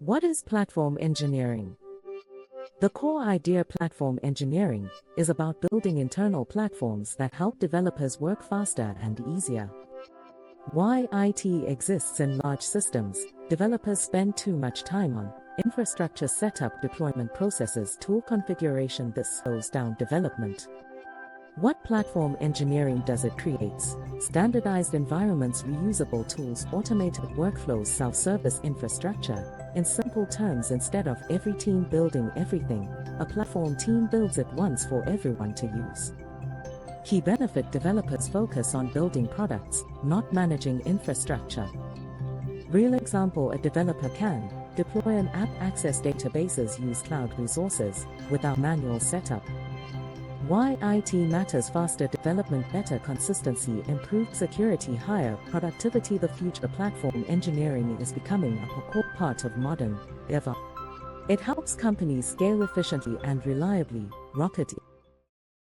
What is platform engineering? The core idea platform engineering is about building internal platforms that help developers work faster and easier. Why IT exists in large systems, developers spend too much time on infrastructure setup, deployment processes, tool configuration. This slows down development. What platform engineering does it creates? Standardized environments, reusable tools, automated workflows, self-service infrastructure. In simple terms, instead of every team building everything, a platform team builds it once for everyone to use. Key benefit: developers focus on building products, not managing infrastructure. Real example: a developer can deploy an app, access databases, use cloud resources without manual setup. Why IT matters: faster development, better consistency, improved security, higher productivity. The future platform engineering is becoming a core part of modern DevOps. It helps companies scale efficiently and reliably. Rocket